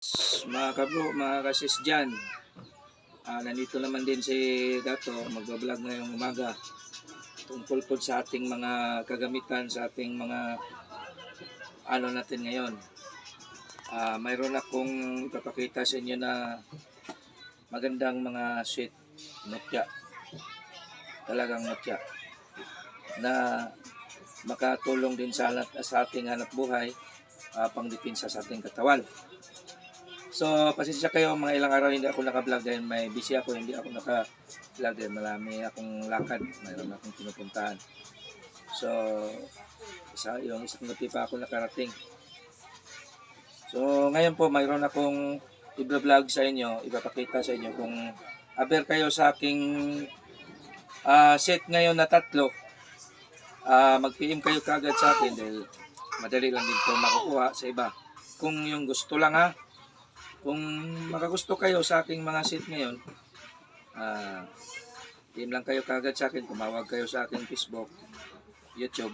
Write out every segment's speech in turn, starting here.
Mga kabro, mga kasis dyan, nandito naman din si Dato, magbablog ngayong umaga tungkol po sa ating mga kagamitan, sa ating mga ano natin ngayon. Mayroon akong ipapakita sa inyo na magandang mga sweet mutya, talagang mutya, na makatulong din sa ating hanap buhay, pangdepensa sa ating katawan. So, pasensya kayo, mga ilang araw hindi ako naka-vlog dahil may busy ako, hindi ako naka-vlog dahil marami akong lakad, mayroon akong pinupuntahan. So, yung isang gabi pa ako nakarating. So, ngayon po, mayroon akong i-vlog sa inyo, ipapakita sa inyo kung aber kayo sa aking set ngayon na 3, mag-PM kayo kagad sa akin dahil madali lang dito makukuha sa iba. Kung yung gusto lang kung makagusto kayo sa aking mga set ngayon, PM lang kayo kagad sa akin, tumawag kayo sa aking Facebook, YouTube,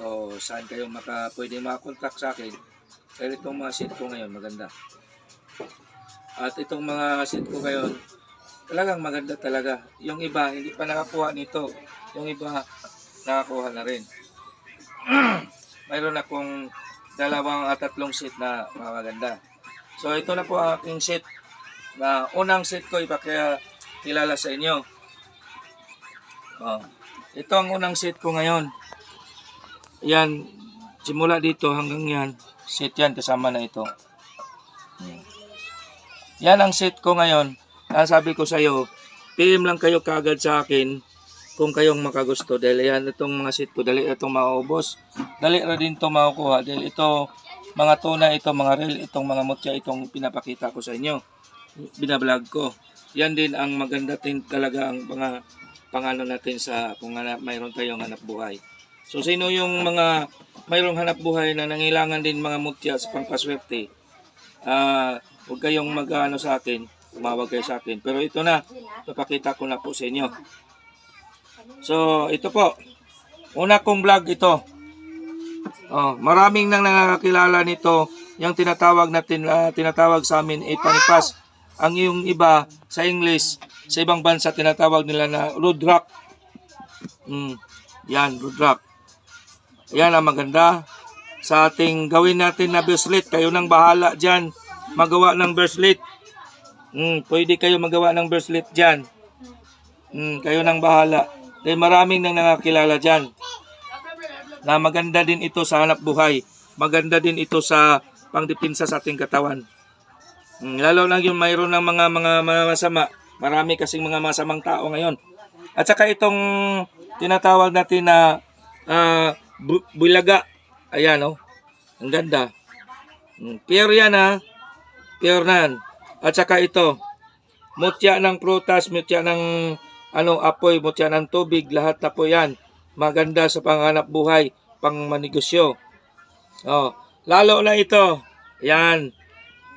o saan kayo pwede makakontakt sa akin. Dahil itong mga set ko ngayon maganda. At itong mga set ko ngayon, talagang maganda talaga. Yung iba, hindi pa nakakuha nito. Yung iba, nakakuha na rin. Mayroon akong 2 at 3 set na maganda. So ito na po ang aking set. Unang set ko ipakilala sa inyo. Ito ang unang set ko ngayon. Yan, simula dito hanggang yan. Set yan, kasama na ito. Yan ang set ko ngayon. Sabi ko sa iyo, PM lang kayo kagad sa akin kung kayong makagusto. Dahil yan, itong mga set ko, dali itong maubos. Dali rin din ito makukuha. Dahil ito, mga tuna ito, mga reel, itong mga mutya, itong pinapakita ko sa inyo, binablog ko. Yan din ang maganda din talaga ang mga pangano natin sa kung mayroon kayong hanap buhay. So sino yung mga mayroong hanap buhay na nangailangan din mga mutya sa pangpaswerte, huwag kayong mag-ano sa akin, tumawag kayo sa akin. Pero ito na, papakita ko na po sa inyo. So ito po, una kong vlog ito. Maraming nang nakakilala nito, yung tinatawag sa amin panipas. Ang yung iba sa English, sa ibang bansa tinatawag nila na road rock. Yan, road rock. Yan ang maganda sa ating gawin natin na bracelet. Kayo nang bahala dyan magawa ng bracelet. Pwede kayo magawa ng bracelet dyan. Kayo nang bahala. Dahil maraming nang nakakilala dyan na maganda din ito sa hanap buhay. Maganda din ito sa pangdepensa sa ating katawan. Lalo lang yung mayroon ng mga masama. Marami kasing mga masamang tao ngayon. At saka itong tinatawag natin na bulaga. Ayan ang ganda. Pure yan Pure nan. At saka ito, mutya ng prutas, mutya ng apoy, mutya ng tubig, lahat na po yan. Maganda sa panghanap buhay, pang manegosyo. Lalo na ito. Yan.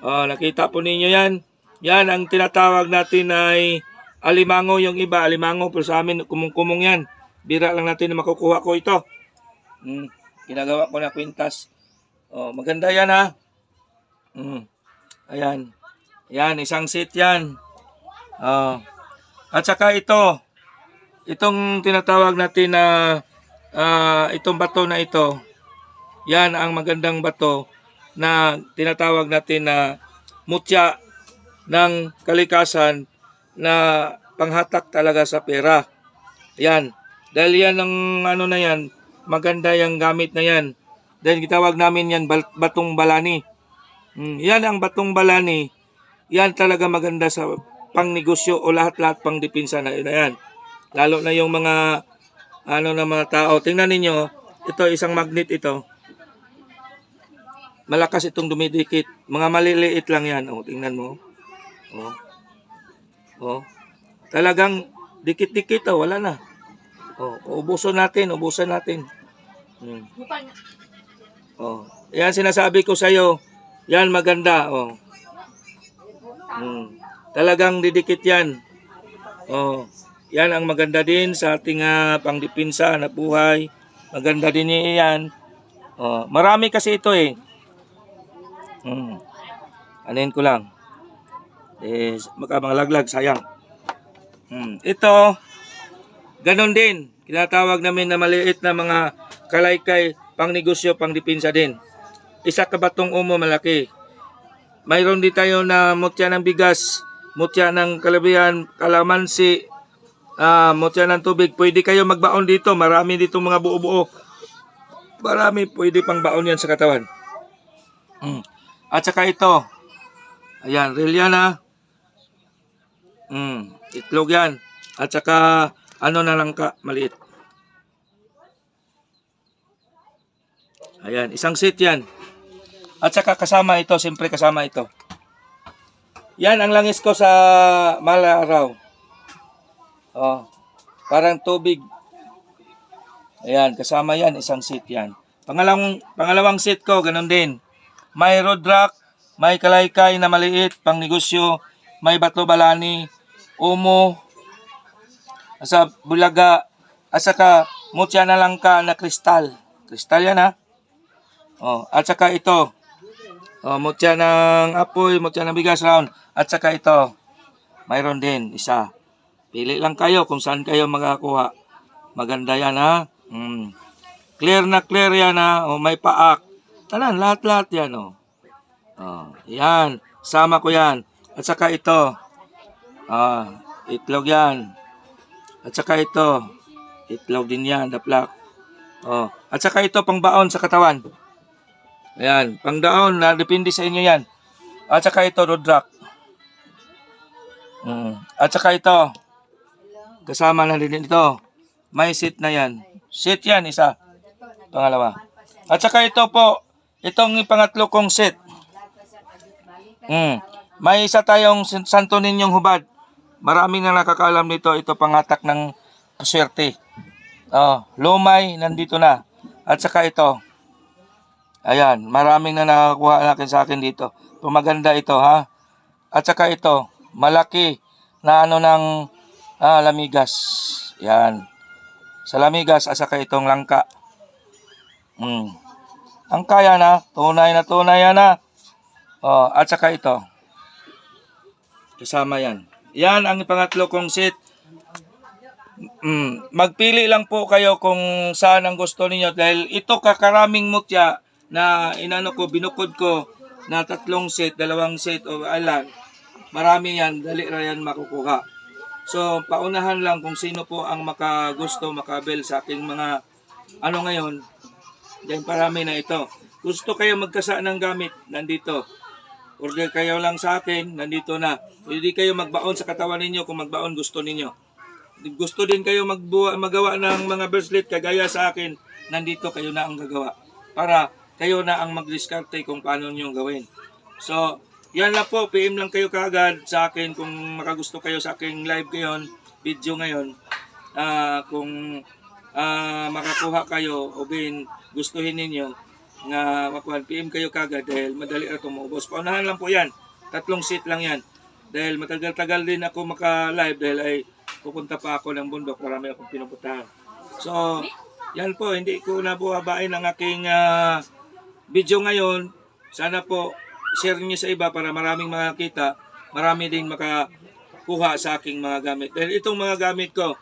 Nakita po ninyo yan. Yan ang tinatawag natin ay alimango, yung iba alimango, pero sa amin kumong-kumong yan. Bira lang natin na makukuha ko ito. Ginagawa ko na kwintas. Maganda yan Ayan. Yan, isang set yan. At saka itong tinatawag natin na itong bato na ito, yan ang magandang bato na tinatawag natin na mutya ng kalikasan na panghatak talaga sa pera. Yan. Dahil yan ang na yan, maganda yung gamit na yan. Dahil gitawag namin yan batong balani. Yan ang batong balani. Yan talaga maganda sa pangnegosyo o lahat-lahat pang depensa na yan. Lalo na yung mga na mga tao. Tingnan ninyo, ito isang magnet ito. Malakas itong dumidikit. Mga maliliit lang yan. Tingnan mo. Talagang dikit-dikit wala na. Ubusan natin. Yan sinasabi ko sa iyo. Yan maganda. Talagang didikit yan. Yan ang maganda din sa ating pangdepensa na buhay. Maganda din yan. Marami kasi ito Anin ko lang. Makalaglag, sayang. Ito, ganon din. Kinatawag namin na maliit na mga kalaykay, pang negosyo, pang dipinsa din. Isa ka batong umo malaki. Mayroon din tayo na mutya ng bigas, mutya ng kalabihan, kalamansi, mutya ng tubig. Pwede kayo magbaon dito. Marami dito mga buo-buo. Marami pwede pang baon yan sa katawan. At saka ito. Ayan, real yan ha. Itlog yan. At saka ano na lang ka, maliit. Ayan, isang set yan. At saka kasama ito, siyempre kasama ito. Yan ang langis ko sa malaraw. Oh, parang tubig. Ayan, kasama yan, isang set yan. Pangalawang set ko, ganun din. May road rock, may kalaykay na maliit, pang negosyo, may bato balani, umo, asa bulaga, at saka mutya na langka na kristal. Kristal yan ha. Oh, at saka ito. Oh, mutya ng apoy, mutya ng bigas round. At saka ito. Mayroon din isa. Pili lang kayo kung saan kayo magkakuha. Maganda yan ha. Clear na clear yan ha. Oh, may paak. Tanan, lahat-lahat yan oh. Oh, yan. Sama ko yan. At saka ito. Itlog yan. At saka ito. Itlog din yan, daplak. Oh, at saka ito pang baon sa katawan. Ayan, pang daon, depende sa inyo yan. At saka ito, road rock. At saka ito, kasama na din ito. May seat na yan. Seat yan, isa. Pangalawa. At saka ito po, itong pangatlo kong set. May isa tayong santo ninyong hubad. Maraming na nakakaalam nito. Ito pangatak ng swerte. Lumay, nandito na. At saka ito. Ayan, maraming na nakakuha natin sa akin dito. Maganda ito ha. At saka ito, malaki na ano ng lamigas. Yan. Sa lamigas, at saka itong langka. Ang kaya na, tunay yan na. At saka ito. Kasama yan. Yan ang pangatlo kong set. Magpili lang po kayo kung saan ang gusto niyo dahil ito kakaraming mutya na binukod ko na 3 set, 2 set o alan. Marami yan, dali ra yan makukuha. So, paunahan lang kung sino po ang makagusto, makabel sa aking mga ngayon. Dahil parami na ito. Gusto kayo magkasa ng gamit, nandito. Order kayo lang sa akin, nandito na. Pwede kayo magbaon sa katawan ninyo kung magbaon gusto ninyo. Gusto din kayo magawa ng mga bracelet kagaya sa akin, nandito kayo na ang gagawa. Para kayo na ang mag-discarte kung paano nyo gawin. So, yan lang po. PM lang kayo kaagad sa akin kung makagusto kayo sa aking live ngayon, video ngayon. Kung makakuha kayo o gustuhin ninyo nga makuha, PM kayo kaagad dahil madali ito maubos. Paunahan lang po yan. 3 seat lang yan. Dahil matagal-tagal din ako maka-live dahil ay pupunta pa ako ng bundok. Marami akong pinupuntahan. So, yan po. Hindi ko na po habain ang aking video ngayon. Sana po share niyo sa iba para maraming makakita, marami din makakuha sa aking mga gamit. Dahil itong mga gamit ko,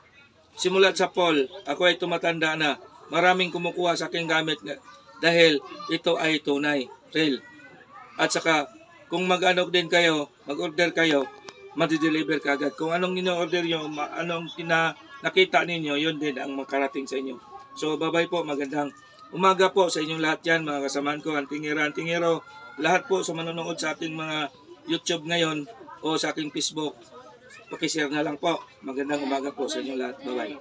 simulat sa Paul, ako ay tumatanda na, maraming kumukuha sa aking gamit dahil ito ay tunay, real. At saka, kung mag-ano din kayo, mag-order kayo, ma-deliver ka agad. Kung anong in-order nyo, anong nakita ninyo, yun din ang makarating sa inyo. So, bye-bye po, magandang umaga po sa inyong lahat yan, mga kasamaan ko, antingero, lahat po sa manonood sa ating mga YouTube ngayon o sa aking Facebook. Pakishare na lang po. Magandang umaga po sa inyong lahat. Bye-bye.